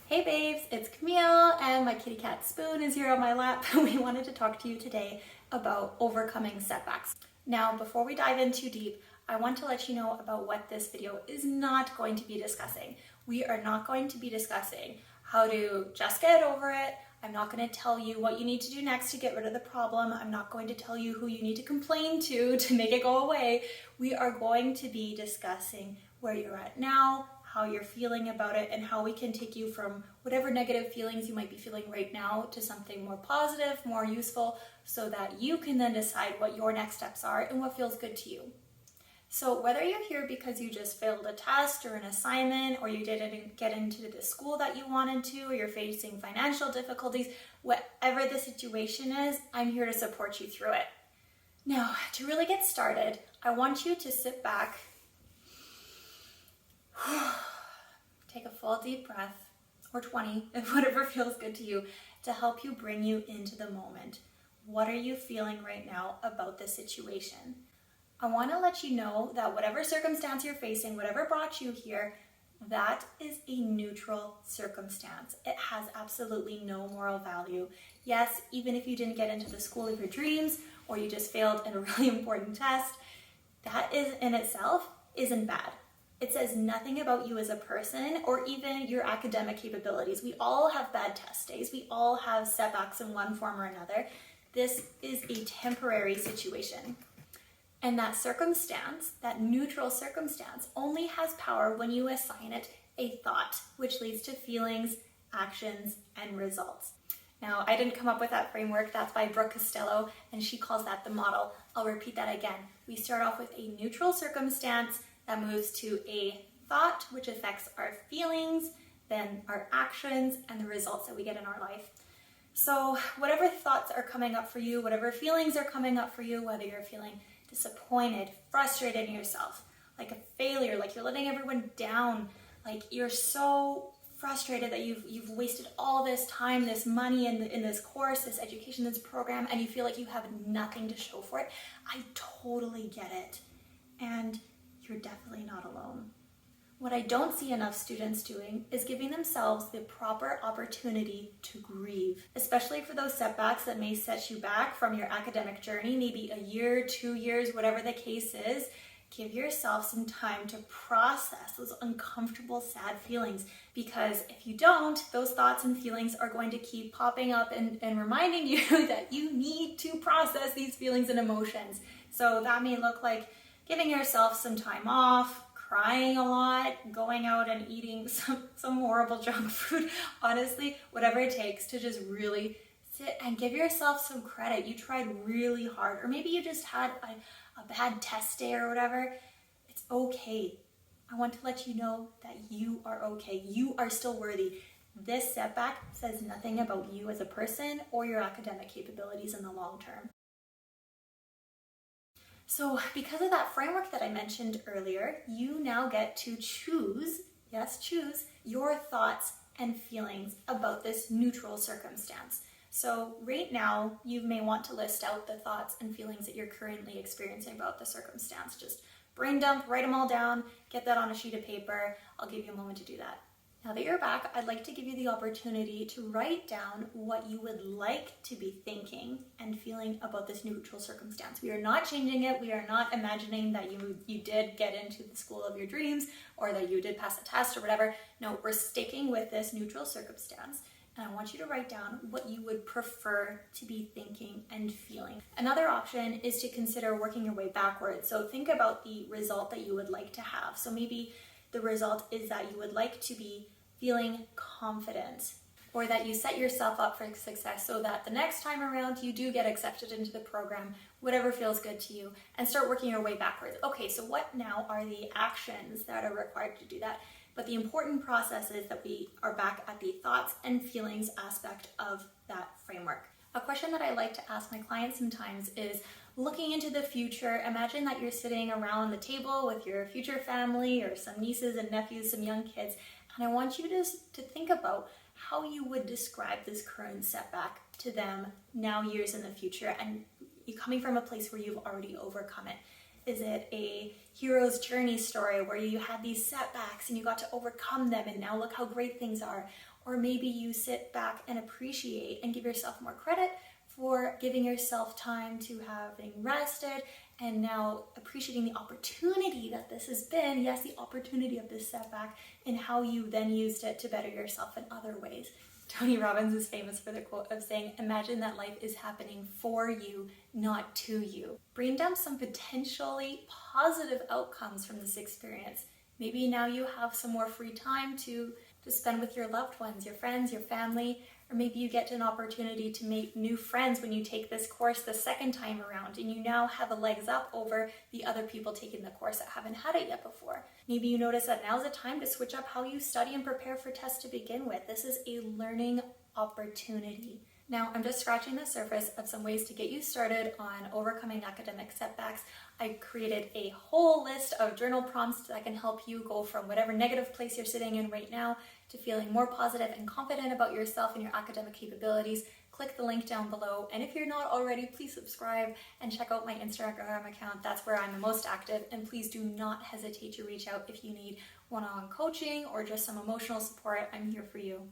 Hey babes, it's Camille and my kitty cat Spoon is here on my lap. We wanted to talk to you today about overcoming setbacks. Now, before we dive in too deep, I want to let you know about what this video is not going to be discussing. We are not going to be discussing how to just get over it. I'm not going to tell you what you need to do next to get rid of the problem. I'm not going to tell you who you need to complain to make it go away. We are going to be discussing where you're at now, how you're feeling about it, and how we can take you from whatever negative feelings you might be feeling right now to something more positive, more useful, so that you can then decide what your next steps are and what feels good to you. So whether you're here because you just failed a test or an assignment, or you didn't get into the school that you wanted to, or you're facing financial difficulties, whatever the situation is, I'm here to support you through it. Now, to really get started, I want you to sit back, take a full deep breath, or 20, whatever feels good to you, to help you bring you into the moment. What are you feeling right now about the situation? I want to let you know that whatever circumstance you're facing, whatever brought you here, that is a neutral circumstance. It has absolutely no moral value. Yes, even if you didn't get into the school of your dreams, or you just failed in a really important test, that is in itself isn't bad. It says nothing about you as a person or even your academic capabilities. We all have bad test days. We all have setbacks in one form or another. This is a temporary situation. And that circumstance, that neutral circumstance, only has power when you assign it a thought, which leads to feelings, actions, and results. Now, I didn't come up with that framework. That's by Brooke Costello, and she calls that the model. I'll repeat that again. We start off with a neutral circumstance that moves to a thought, which affects our feelings, then our actions, and the results that we get in our life. So whatever thoughts are coming up for you, whatever feelings are coming up for you, whether you're feeling disappointed, frustrated in yourself, like a failure, like you're letting everyone down, like you're so frustrated that you've wasted all this time, this money in this course, this education, this program, and you feel like you have nothing to show for it. I totally get it. And you're definitely not alone. What I don't see enough students doing is giving themselves the proper opportunity to grieve, especially for those setbacks that may set you back from your academic journey, maybe a year, 2 years, whatever the case is. Give yourself some time to process those uncomfortable, sad feelings, because if you don't, those thoughts and feelings are going to keep popping up and reminding you that you need to process these feelings and emotions. So that may look like giving yourself some time off, crying a lot, going out and eating some horrible junk food, honestly, whatever it takes to just really sit and give yourself some credit. You tried really hard, or maybe you just had a bad test day or whatever. It's okay. I want to let you know that you are okay. You are still worthy. This setback says nothing about you as a person or your academic capabilities in the long term. So because of that framework that I mentioned earlier, you now get to choose, yes, choose your thoughts and feelings about this neutral circumstance. So right now, you may want to list out the thoughts and feelings that you're currently experiencing about the circumstance. Just brain dump, write them all down, get that on a sheet of paper. I'll give you a moment to do that. Now that you're back, I'd like to give you the opportunity to write down what you would like to be thinking and feeling about this neutral circumstance. We are not changing it. We are not imagining that you did get into the school of your dreams or that you did pass a test or whatever. No, we're sticking with this neutral circumstance. And I want you to write down what you would prefer to be thinking and feeling. Another option is to consider working your way backwards. So think about the result that you would like to have. So maybe the result is that you would like to be feeling confident, or that you set yourself up for success so that the next time around you do get accepted into the program, whatever feels good to you, and start working your way backwards. Okay, so what now are the actions that are required to do that? But the important process is that we are back at the thoughts and feelings aspect of that framework. A question that I like to ask my clients sometimes is, looking into the future, imagine that you're sitting around the table with your future family or some nieces and nephews, some young kids, and I want you to think about how you would describe this current setback to them now, years in the future, and you coming from a place where you've already overcome it. Is it a hero's journey story where you had these setbacks and you got to overcome them and now look how great things are? Or maybe you sit back and appreciate and give yourself more credit for giving yourself time to having rested and now appreciating the opportunity that this has been, yes, the opportunity of this setback, and how you then used it to better yourself in other ways. Tony Robbins is famous for the quote of saying, imagine that life is happening for you, not to you. Brain dump some potentially positive outcomes from this experience. Maybe now you have some more free time to spend with your loved ones, your friends, your family, or maybe you get an opportunity to make new friends when you take this course the second time around and you now have a legs up over the other people taking the course that haven't had it yet before. Maybe you notice that now's the time to switch up how you study and prepare for tests to begin with. This is a learning opportunity. Now, I'm just scratching the surface of some ways to get you started on overcoming academic setbacks. I created a whole list of journal prompts that can help you go from whatever negative place you're sitting in right now to feeling more positive and confident about yourself and your academic capabilities. Click the link down below. And if you're not already, please subscribe and check out my Instagram account. That's where I'm the most active. And please do not hesitate to reach out if you need one-on-one coaching or just some emotional support. I'm here for you.